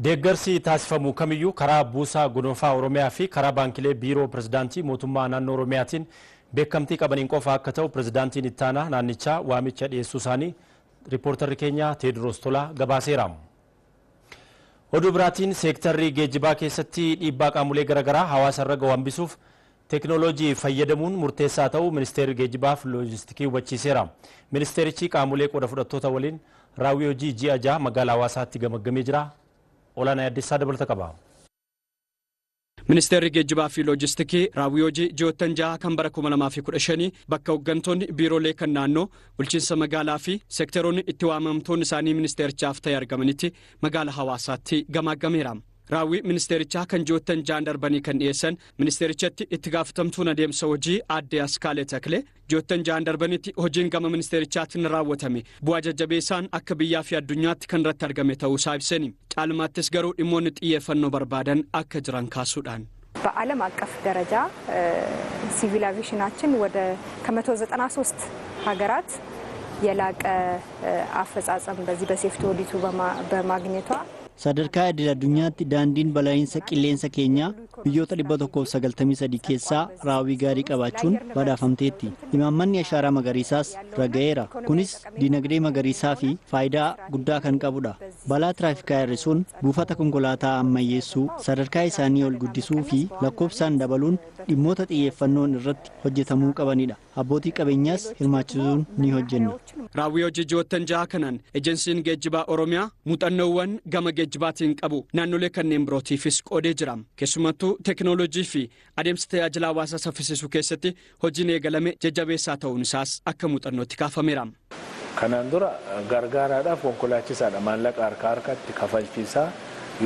Deeggarsi taasifamu kamiyyuu karaa buusaa gonfaa Oromiyaa fi karaa baankilee biiroo pirezidaantii mootummaa naannoo Oromiyaatiin beekamtii qabaniin qofa akka ta'u pirezidaantiin ittaanaa naannichaa waamicha dhiyeessuu isaanii riippoortarri keenya Teediroos Tolaa gabaaseera. Oduu biraatiin seektarri geejjibaa keessatti dhiibbaa qaamolee garaagaraa hawaasa irra gahu hambisuuf teekinooloojii fayyadamuun murteessaa ta'uu ministeerri geejjibaa fi loojistiikii hubachiiseera. Ministeerichi qaamolee qooda fudhattoota waliin raawwii hojii ji'a 6 magaalaa Hawaasaatti gamaggamee jira. Olaanaa Addissaa dabalata qaba. Ministeerri geejjibaa fi loojistiikii raawwii hojii ji'oottan 6 kan bara 2015 bakka hooggantoonni biiroolee kan naannoo bulchiinsa magaalaa fi seektaroonni itti waamamtoonni isaanii ministeerichaaf ta'e argamanitti magaalaa Hawaasaatti gamaaggameera. Raawwii ministeerichaa kan ji'oottan 6 darbanii kan dhiyeessan ministeerichatti itti gaafatamtuun adeemsa hojii aadde Askaalee Taklee ji'oottan 6 darbanitti hojiin gama ministeerichaatiin raawwatame bu'aa jajjabeessaan akka biyyaa fi addunyaatti kan irratti argame ta'uu isaa ibsani. Caalmaattis garuu dhimmoonni xiyyeeffannoo barbaadan akka jiran kaasuudhaan በዓለም አቀፍ ደረጃ ሲቪል አቪዬሽናችን ወደ ከ193 ሀገራት የላቀ አፈጻጸም በዚህ በሴፍቲ ኦዲቱ በማግኘቷ sadarkaa idil addunyaatti daandiin bala'iinsa qilleensa keenyaa biyyoota 193 keessaa raawwii gaarii qabaachuun badhaafamteetti. Imaammanni ashaaraa magariisaas raga'eera. Kunis dinagdee magariisaa fi faayidaa guddaa kan qabudha. Balaa tiraafikaa hir'isuun buufata konkolaataa ammayyeessuu sadarkaa isaanii ol guddisuu fi lakkoofsaan dabaluun dhimmoota xiyyeeffannoon irratti hojjetamuu qabanidha. Abbootii qabeenyaas hirmaachisuun ni hojjenna. Raawwii hojii ji'oottan 6 kanaan ejensiin geejjibaa Oromiyaa muuxannoowwan gama geejjibaatiin qabu naannolee kanneen birootiifis qoodee jira. Keessumattuu teekinooloojii fi adeemsa tajaajila hawaasaa saffisiisuu keessatti hojiin eegalame jajjabeessaa ta'uun isaas akka muuxannootti kaafameera. Kanaan dura gargaaraadhaaf konkolaachisaadha maallaqa harkatti kafalchiisaa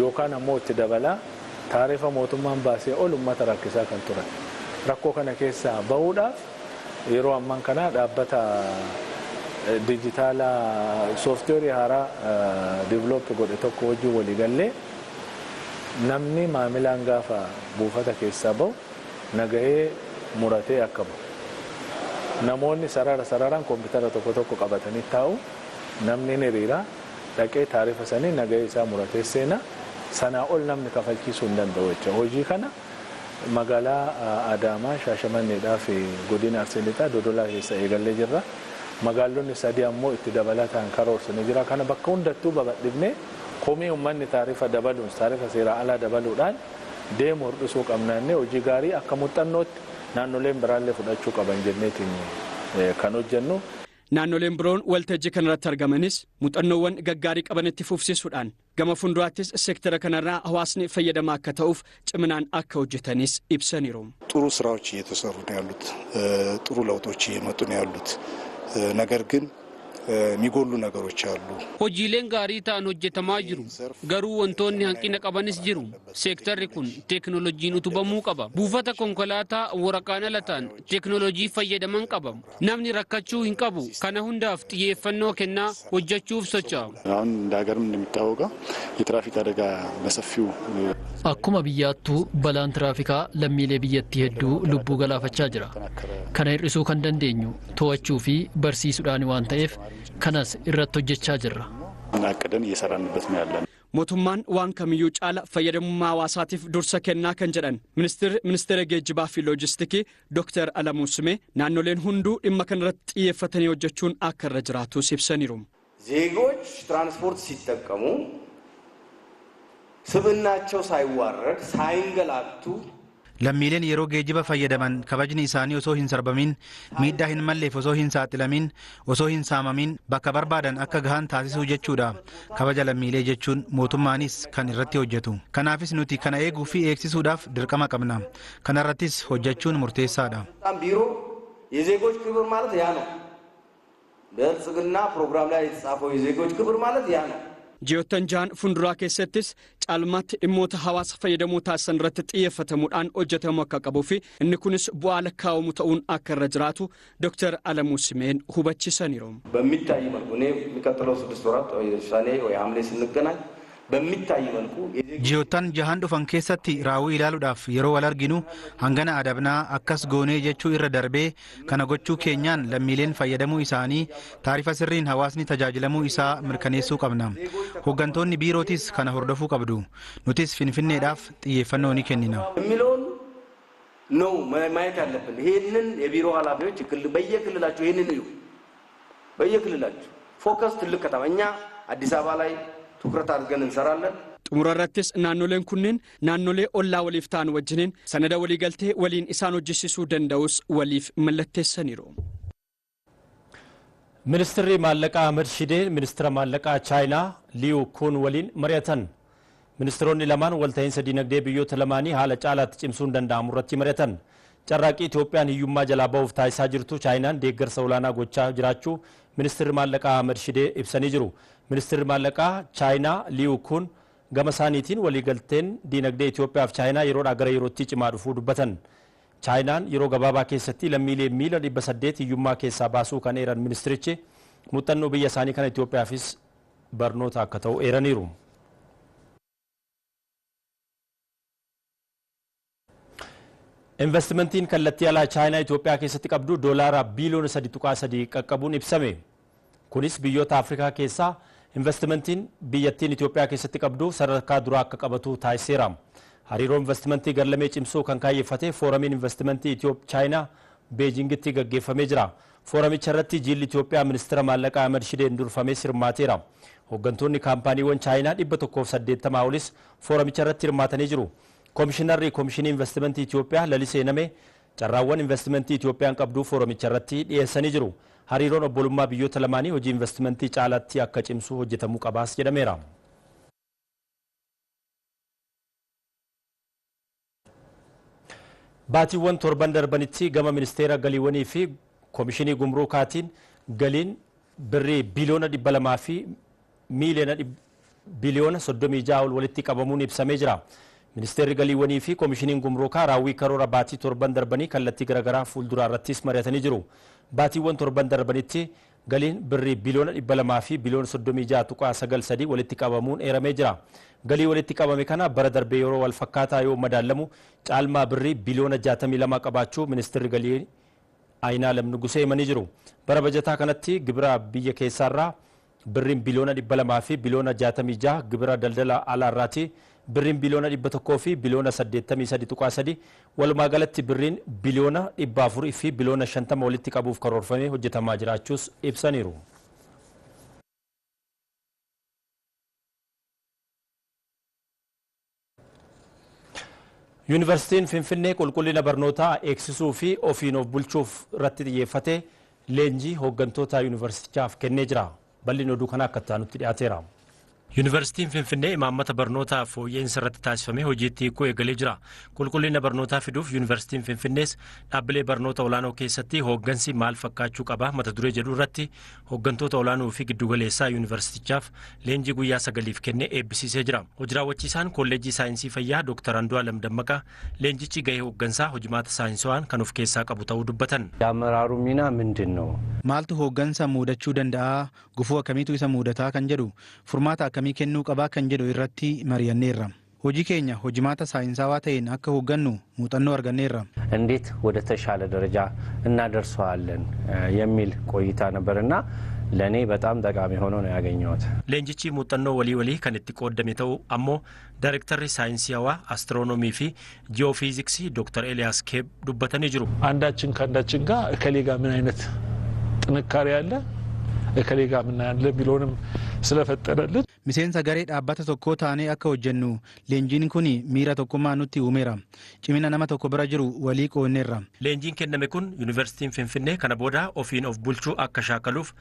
yookaan ammoo itti dabalaa taarifa mootummaan baasee ol uummata rakkisaa kan turan. Rakkoo kana keessaa bahuudhaaf yeroo amman kana dhaabbata dijitaala sooftiweerii haaraa diivilooppii godhe tokko wajjin walii gallee namni maamilaan gaafa buufata keessaa bahu nagahee muratee akka bahu. Namoonni sararaan koompitara tokko qabatanii taa'u namni hiriira dhaqee taarifa sanii nagahee isaa muratee seena sanaa ol namni kafalchiisuu hin danda'u jechuudha. Hojii kana magaalaa Adaamaa, Shaashamanneedhaa fi godina Arsii Lixaa Dodolaa keessa eegallee jirra. Magaalonni sadii ammoo itti dabalataan karoorsanii jira. Kana bakka hundattuu babal'ifnee komii uummanni taarifa dabaluun taarifa seeraa alaa dabaluudhaan deemu hir'isuu qabnaannee hojii gaarii akka muuxannootti naannoleen biraallee fudhachuu qaban jenneetiin kan hojjennu. Naannoleen biroon waltajjii kanarratti argamanis muuxannoowwan gaggaarii qaban itti fufsiisuudhaan gama fuulduraattis seektara kanarraa hawaasni fayyadamaa akka ta'uuf ciminaan akka hojjetanis ibsaniiru. ጥሩ ስራዎች እየተሰሩ ነው ያሉት ጥሩ ለውጦች እየመጡ ነው ያሉት ነገር ግን የሚጎሉ ነገሮች አሉ hojiileen gaarii ta'an hojjetamaa jiru garuu wantoonni hanqina qabanis jiru seektarri kun teekinooloojiin utubamuu qaba buufata konkolaataa waraqaan ala ta'an teekinooloojii fayyadaman qaba namni rakkachuu hin qabu kana hundaaf xiyyeeffannoo kennaa hojjechuuf socho'a አሁን እንደ ሀገርም እንደሚታወቀው የትራፊክ አደጋ በሰፊው akkuma biyyaattuu balaan tiraafikaa lammiilee biyyattii hedduu lubbuu galaafachaa jira kana hir'isuu kan dandeenyu to'achuu fi barsiisuudhaan waan ta'eef kanas irratti hojjechaa jirra. Naaqadan እየሰራንበት ነው ያለን. Mootummaan waan kamiyyuu caala fayyadamummaa hawaasaatiif dursa kennaa kan jedhan ministeera geejjibaa fi loojistiikii Dr. Alamuu Simee naannoleen hunduu dhimma kanarratti xiyyeeffatanii hojjechuun akka irra jiraatus ibsaniiru. ዜጎች ትራንስፖርት ሲጠቀሙ ስብናቸው ሳይዋረድ ሳይንገላቱ lammiileen yeroo geejjiba fayyadaman kabajni isaanii osoo hin sarbamin miidhaa hin malleef osoo hin saaxilamin osoo hin saamamin bakka barbaadan akka gahan taasisuu jechuudha. Kabaja lammiilee jechuun mootummaanis kan irratti hojjetu. Kanaafis nuti kana eeguu fi eegsisuudhaaf dirqama qabna. Kanarrattis hojjechuun murteessaadha. ቢሮ የዜጎች ክብር ማለት ያ ነው። በብልጽግና ፕሮግራም ላይ የተጻፈው የዜጎች ክብር ማለት ያ ነው። Ji'oottan jahan fuulduraa keessattis caalmaatti dhimmoota hawaasa fayyadamoo taasisan irratti xiyyeeffatamuudhaan hojjetamu akka qabuu fi inni kunis bu'aa lakkaa'amu ta'uun akka irra jiraatu Dr. Alamuu Simeen hubachiisaniiru. በሚታይ መልኩ እኔ የሚቀጥለው 6 ወራት ወይ ሰኔ ወይ ሐምሌ ስንገናኝ በሚታይ መልኩ ji'oottan jahan dhufan keessatti raawwii ilaaluudhaaf yeroo wal arginu hangana adabnaa akkas goonee jechuu irra darbee kana gochuu keenyaan lammiileen fayyadamuu isaanii taarifa sirriin hawaasni tajaajilamuu isaa mirkaneessuu qabna. Hooggantoonni biirootis kana hordofuu qabdu. Nutis finfinneedhaaf xiyyeeffannoo ni kennina. የሚለውን ነው ማየት ያለብን። ይሄንን የቢሮ ኃላፊዎች በየክልላቸው ይሄንን እዩ። በየክልላቸው ፎከስ ትልቅ ከተማ እኛ አዲስ አበባ ላይ ትኩረት አድርገን እንሰራለን. xumurarrattis naannoleen kunneen naannolee ollaa waliif ta'an wajjiniin sanada walii galtee waliin isaan hojjisiisuu danda'us waliif mallatteessaniiru. Ministeerri maallaqaa Ahmed Shidee ministeera maallaqaa Chaayinaa Liu Kun waliin mari'atan. Ministeeronni lamaan walta'iinsa dinagdee biyyoota lamaanii haala caalaatti cimsuun danda'amu irratti mari'atan. Carraaqqii Itoophiyaan hiyyummaa jalaa ba'uuf taasisaa jirtu Chaayinaan deeggarsa olaanaa gochaa jiraachuu ministeerri maallaqaa Ahmed Shidee ibsanii jiru. Ministeerri maallaqaa Chaayinaa Liu Kun gama isaaniitiin waliigalteen dinagdee Itoophiyaa fi Chaayinaa yeroodhaa gara yerootti cimaa dhufuu dubbatan. Chaayinaan yeroo gabaabaa keessatti lammiilee miiliyoona 800 hiyyummaa keessaa baasuu kan eeran ministerichi muuxannoo biyya isaanii kana Itoophiyaafis barnoota akka ta'u eeraniiru. Investimentiin kallattii alaa Chaayinaa Itoophiyaa keessatti qabdu doolaara biiliyoona 3.3 qaqqabuun ibsame. Kunis biyyoota Afrikaa keessaa investimentiin biyyattiin Itoophiyaa keessatti qabdu sadarkaa duraa akka qabatu taasiseera. Hariiroo investimentii garlamee cimsuu kan kaayyeffate fooramiin investimentii Chaayinaa Beejingitti gaggeeffamee jira. Fooramicha irratti jiilli Itoophiyaa ministeera maallaqaa Ahmed Shideen durfamee hirmaateera. Hooggantoonni kaampaaniiwwan Chaayinaa 180 olis fooramicha irratti hirmaatanii jiru. Komishinarri Komishinii Investimentii Itoophiyaa Lalisee Namee carraawwan investimentii Itoophiyaan qabdu fooramicha irratti dhiyeessanii jiru. Hariiroon obbolummaa biyyoota lamaanii hojii investimentii caalaatti akka cimsu hojjetamuu qabaas jedhameera. Baatiiwwan torban darbanitti gama ministeera galiiwwanii fi komishinii gumruukaatiin galiin birrii biliyoona 200 fi miiliyoona biliyoona 36 ol walitti qabamuun ibsamee jira. Ministeerri galiiwwanii fi komishiniin gumruukaa raawwii karoora baatii torban darbanii kallattii garaagaraa fuulduraa irrattis mari'atanii jiru. Baatiiwwan torban darbanitti galiin birrii biliyoona 200 fi biliyoona 36.93 walitti qabamuun eeramee jira. Galii walitti qabame kana bara darbee yeroo wal fakkaataa yoo madaalamu caalmaa birrii biliyoona 62 qabaachuu ministeerri galii Aynaalam Nugusee himanii jiru. Bara bajataa kanatti gibira biyya keessaarraa birriin biliyoona 200 fi biliyoona 66 gibira daldala alaarraati. Birriin biliyoona 100 fi biliyoona 83.3 walumaa galatti birriin biliyoona 400 fi biliyoona 50 walitti qabuuf karoorfamee hojjetamaa jiraachuus ibsaniiru. Yuunivarsiitiin Finfinnee qulqullina barnootaa eegsisuu fi ofiin of bulchuuf irratti xiyyeeffate leenjii hooggantoota yuunivarsiitichaaf kennee jira. Bal'inni oduu kana akka taanutti dhiyaateera. Yuunivarsiitiin Finfinnee imaammata barnootaa fooyya'insa irratti taasifamee hojiitti hiikuu eegalee jira. Qulqullina barnootaa fiduuf Yuunivarsiitiin Finfinnees dhaabbilee barnoota olaanoo keessatti hooggansi maal fakkaachuu qaba mata duree jedhu irratti hooggantoota olaanoo fi giddugaleessaa yuunivarsiitichaaf leenjii guyyaa 9 kennee eebbisiisee jira. Hojii raawwachiisaan kolleejjii saayinsii fayyaa Dr. Andu'aalam Dammaqaa leenjichi gahee hooggansaa hojimaata saayinsawaan kan of keessaa qabu ta'uu dubbatan. የአመራሩ ሚና ምንድን ነው? Maaltu hooggansa muudachuu danda'a? Gufuu akkamiitu isa muudataa kan jedhu furmaata akkamii kennuu qabaa kan jedhu irratti mari'anneerra. Hojii keenya hojimaata saayinsawaa ta'een akka hooggannu muuxannoo arganneerra. እንዴት ወደ ተሻለ ደረጃ እናደርሰዋለን የሚል ቆይታ ነበርና ለኔ በጣም ጠቃሚ ሆኖ ነው ያገኘሁት። leenjichi muuxannoo walii kan itti qooddame ta'u ammoo Daarektarri saayinsii አስትሮኖሚ ፊ ጂኦፊዚክስ ዶክተር ኤልያስ ኬብ dubbatanii jiru. አንዳችን ከአንዳችን ጋር እከሌ ጋር ምን አይነት ጥንካሬ አለ እከሌ ጋር ምን አለ ቢሎንም ስለፈጠረልን miseensa garee dhaabbata tokkoo taanee akka hojjennu leenjiin kun miira tokkummaa nutti uumeera. Cimina nama tokko bira jiru walii qoonneerra. Leenjiin kenname kun Yuunivarsiitiin Finfinnee kana booda ofiin of bulchuu akka shaakaluuf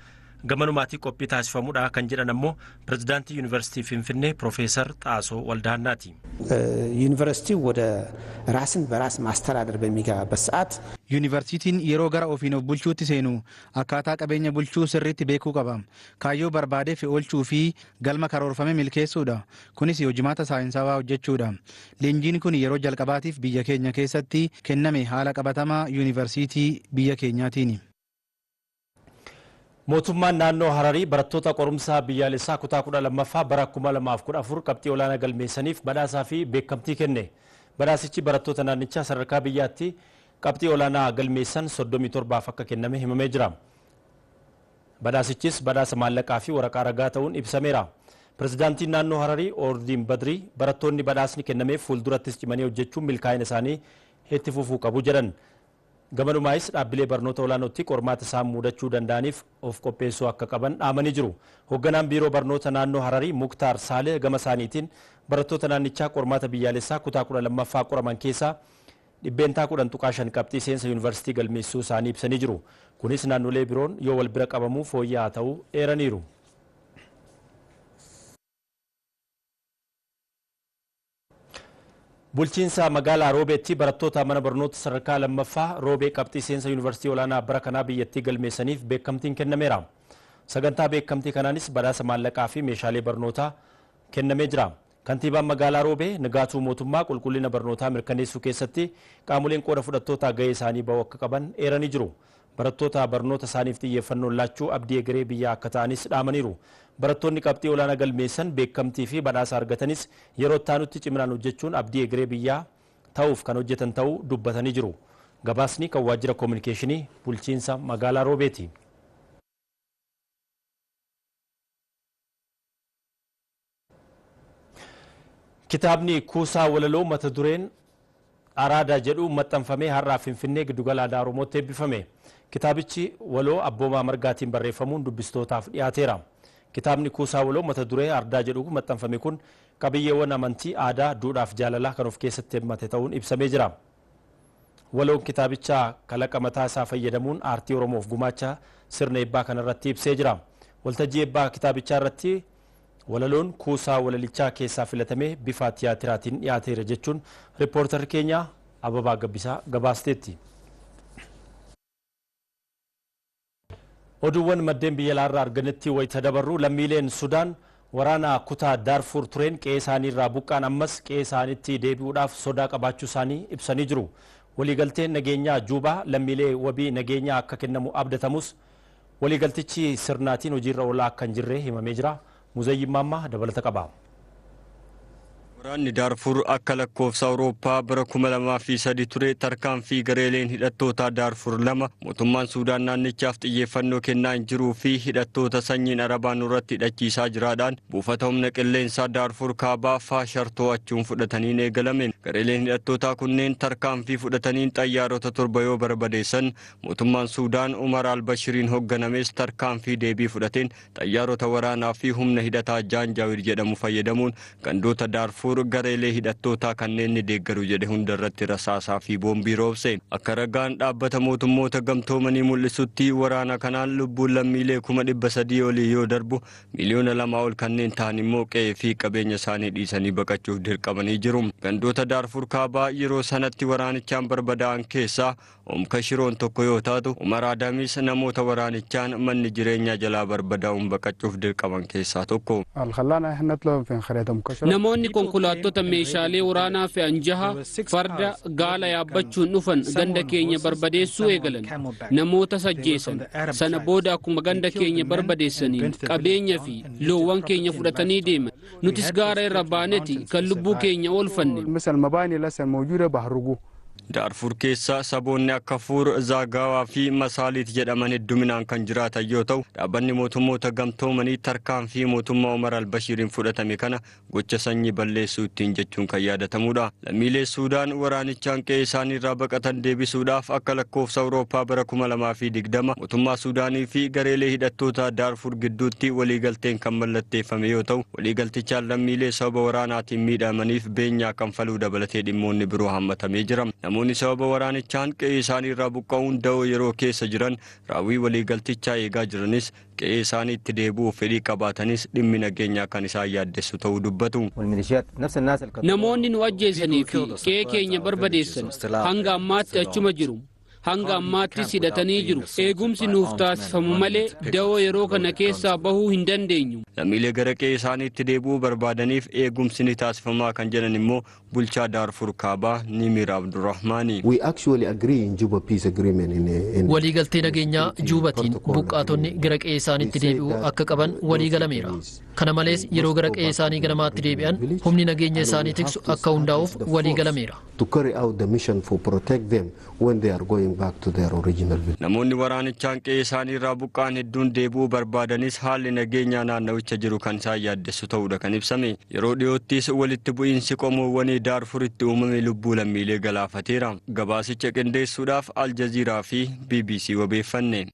gamanumaatii qophii taasifamuudha kan jedhan ammoo pireziዳንት ዩኒቨርሲቲ ፊንፊኔ ፕሮፌሰር ጣሶ ወልደሃናቲ ዩኒቨርሲቲው ወደ ራስን በራስ ማስተዳደር በሚገባበት ሰዓት ዩኒቨርሲቲን yeroo gara ofiin of bulchuutti seenu akkaataa qabeenya bulchuu sirriitti beekuu qaba. Kaayyoo barbaadee fi oolchuu fi galma karoorfame milkeessuudha. Kunis hojimaata saayinsawaa hojjechuudha. Leenjiin kun yeroo jalqabaatiif biyya keenya keessatti kenname haala qabatamaa yuunivarsiitii biyya keenyaatiin. mootummaan naannoo Hararii barattoota qorumsaa biyyaalessaa kutaa 12ffaa bara 2014 qabxii olaanaa galmeessaniif badhaasaa fi beekamtii kenne. Badhaasichi barattoota naannichaa sadarkaa biyyaatti qabxii olaanaa galmeessan 37 akka kenname himamee jira. Badhaasichis badhaasa maallaqaa fi waraqaa ragaa ta'uun ibsameera. Pirezidaantiin naannoo Hararii Ordiin Badrii barattoonni badhaasni kennameef fuuldurattis cimanii hojjechuun milkaa'ina isaanii itti fufuu qabu jedhan. Gamanumaayis dhaabbilee barnoota olaanootti qormaata isaan mudachuu danda'aniif of qopheessuu akka qaban dhaamanii jiru. Hoogganaan biiroo barnoota naannoo Hararii Muktaar Saalee gama isaaniitiin barattoota naannichaa qormaata biyyaalessaa kutaa 12ffaa qoraman keessaa 10.5 qabxii seensa yuunivarsiitii galmeessuu isaanii ibsanii jiru. Kunis naannolee biroon yoo wal bira qabamuu fooyya'aa ta'uu eeraniiru. Bulchiinsa magaalaa Roobeetti barattoota mana barnoota sadarkaa lammaffaa Roobee qabxii seensa yuunivarsiitii olaanaa bara kanaa biyyattii galmeessaniif beekamtiin kennameera. Sagantaa beekamtii kanaanis badhaasa maallaqaa fi meeshaalee barnootaa kennamee jira. Kantiibaan magaalaa Roobee Nagaatuu Mootummaa qulqullina barnootaa mirkaneessuu keessatti qaamoleen qooda fudhattootaa gahee isaanii ba'uu akka qaban eeranii jiru. Barattoota barnoota isaaniif xiyyeeffannoon laachuu abdii egeree biyyaa akka ta'anis dhaamaniiru. Barattoonni qabxii olaanaa galmeessan beekamtii fi badhaasa argatanis yeroo itti ciminaan hojjechuun abdii egeree biyyaa ta'uuf kan hojjetan ta'uu dubbatanii jiru. Gabaasni kan waajjira koominikeeshinii bulchiinsa magaalaa Roobeeti. Kitaabni kuusaa walaloo mata dureen Araadaa jedhu maxxanfamee har'aa Finfinnee giddugala aadaa Oromootti eebbifame. Kitaabichi waloo Abboomaa Margaatiin barreeffamuun dubbistootaaf dhiyaateera. Kitaabni kuusaa waloo mata duree Araadaa jedhu maxxanfame kun qabiyyeewwan amantii, aadaa, duudhaaf jaalalaa kan of keessatti hammate ta'uun ibsamee jira. Waloon kitaabichaa kalaqa mataa isaa fayyadamuun aartii Oromoof gumaacha sirna eebbaa kanarratti ibsee jira. Waltajjii eebbaa kitaabichaa irratti walaloon kuusaa walalichaa keessaa filatamee bifa tiyaatiraatiin dhiyaateera jechuun riippoortarri keenya Ababaa Gabbisaa gabaasteetti. Oduuwwan maddeen biyya alaarraa arganitti wayita dabarru lammiileen Sudaan waraana kutaa Daarfuur tureen qe'ee isaanii irraa buqqaan ammas qe'ee isaaniitti deebi'uudhaaf sodaa qabaachuu isaanii ibsanii jiru. Waliigalteen nageenyaa Juubaa lammiilee wabii nageenyaa akka kennamu abdatamus waliigaltichi sirnaatiin hojiirra oolaa akka hin jirre himamee jira. Muzayyimmaammaa dabalata qaba. Waraanni Daarfuur akka lakkoofsa Awurooppaa bara 2003 ture tarkaanfii gareeleen hidhattoota Daarfuur lama mootummaan Suudaan naannichaaf xiyyeeffannoo kennaa hin jiruu fi hidhattoota sanyiin Arabaan irratti hidhachiisaa jiraadhaan buufata humna qilleensaa Daarfuur kaabaa Faashar to'achuun fudhataniin eegalameen gareeleen hidhattootaa kunneen tarkaanfii fudhataniin xayyaarota torba yoo barbadeessan mootummaan Suudaan Umar al-Bashiriin hoogganames tarkaanfii deebii fudhateen xayyaarota waraanaa fi humna hidhataa Jaanjaawir jedhamu fayyadamuun gandoota Daarfuur gareelee hidhattootaa kanneen ni deeggaru jedhe hundarratti rasaasaa fi boombii roobse. Akka ragaan dhaabbata mootummoota gamtoomanii mul'isutti waraana kanaan lubbuun lammiilee 300,000 olii yoo darbu miliyoona 2 ol kanneen ta'an immoo qe'ee fi qabeenya isaanii dhiisanii baqachuuf dirqamanii jiru. Gandoota Daarfuur kaabaa yeroo sanatti waraanichaan barbadaa'an keessaa Omkashiroon tokko yoo taatu Umar Adamis namoota waraanichaan manni jireenyaa jalaa barbadaa'uun baqachuuf dirqaman keessaa tokko. Namoonni konkolaattota meeshaalee waraanaa fe'an 6 farda gaala yaabbachuun dhufan ganda keenya barbadeessuu eegalan. Namoota sajjeessan sana booda akkuma ganda keenya barbadeessaniin qabeenya fi loowwan keenya fudhatanii deeman. Nutis gaara irra baaneeti kan lubbuu keenya oolfanne. Daarfur keessa saboonni akka Fuur, Zaagaawaa fi Masaaliit jedhaman hedduminaan kan jiraatan yoo ta'u, dhaabbanni mootummoota gamtoomanii tarkaanfii mootummaa Umar al-Bashiiriin fudhatame kana gocha sanyii balleessuu ittiin jechuun kan yaadatamudha. Lammiilee Suudaan waraanichaan qe'ee isaanii irraa baqatan deebisuudhaaf akka lakkoofsa Awurooppaa bara 2020 mootummaa Suudaanii fi gareelee hidhattoota Daarfur gidduutti waliigalteen kan mallatteeffame yoo ta'u, waliigaltichaan lammiilee sababa waraanaatiin miidhamaniif beenyaa kanfaluu dabalatee dhimmoonni biroo hammatamee jira. Namoonni sababa waraanichaan qe'ee isaanii irraa buqqa'uun da'oo yeroo keessa jiran raawwii waliigaltichaa eegaa jiranis qe'ee isaanii itti deebi'uuf fedhii qabaatanis dhimmi nageenyaa kan isaan yaaddessu ta'uu dubbatu. Namoonni nu ajjeesanii fi qe'ee keenya barbadeessan hanga ammaatti achuma jiru. Hanga ammaatti hidhatanii jiru. Eegumsi nuuf taasifamu malee da'oo yeroo kana keessaa bahuu hin dandeenyu. Lammiilee gara qe'ee isaaniitti deebi'uu barbaadaniif eegumsi ni taasifamaa kan jedhan immoo bulchaa Daarfur Kaabaa Nimir Abdurrahmaani. Waliigaltee nageenyaa Juubatiin buqqaatonni gara qe'ee isaaniitti deebi'uu akka qaban waliigalameera. Kana malees yeroo gara qe'ee isaanii ganamaatti deebi'an humni nageenya isaanii tiksu akka hundaa'uuf waliigalameera. Namoonni waraanichaan qe'ee isaanii irraa buqqa'an hedduun deebi'uu barbaadanis haalli nageenyaa naannawicha jiru kan isaan yaaddessu ta'uudha kan ibsame. Yeroo dhiyoottis walitti bu'iinsi qomoowwanii Daarfuritti uumame lubbuu lammiilee galaafateera. Gabaasicha qindeessuudhaaf Aljaziiraa fi BBC wabeeffanne.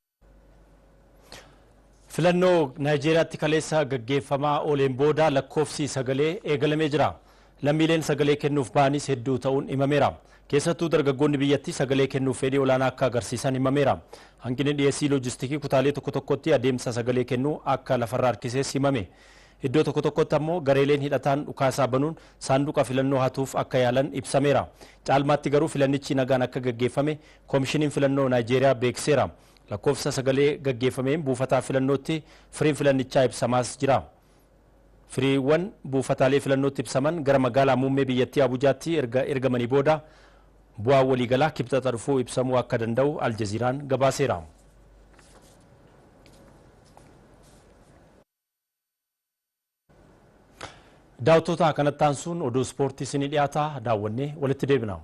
Filannoo Naayijeeriyaatti kaleessa gaggeeffamaa ooleen booda lakkoofsi sagalee eegalamee jira. Lammiileen sagalee kennuuf ba'anis hedduu ta'uun himameera. Keessattuu dargaggoonni biyyattii sagalee kennuuf fedhii olaanaa akka agarsiisan himameera. Hanqinni dhiyeessii loojistikii kutaalee tokko tokkotti adeemsa sagalee kennuu akka lafarraa harkisees himame. Iddoo tokko tokkotti ammoo gareeleen hidhataan dhukaasaa banuun saanduqa filannoo hatuuf akka yaalan ibsameera. Caalmaatti garuu filannichi nagaan akka gaggeeffame koomishiniin filannoo Naayijeeriyaa beekseera. Lakkoofsa sagalee gaggeeffameen buufataa filannootti firiin filannichaa ibsamaas jira. Firiiwwan buufataalee filannootti ibsaman gara magaalaa muummee biyyattii Abujaatti ergamanii booda bu'aa waliigalaa kibxata dhufuu ibsamuu akka danda'u Aljaziiraan gabaaseera. Daawwattoota kanatti aansuun oduu ispoortii isinii dhiyaata daawwannee walitti deebina.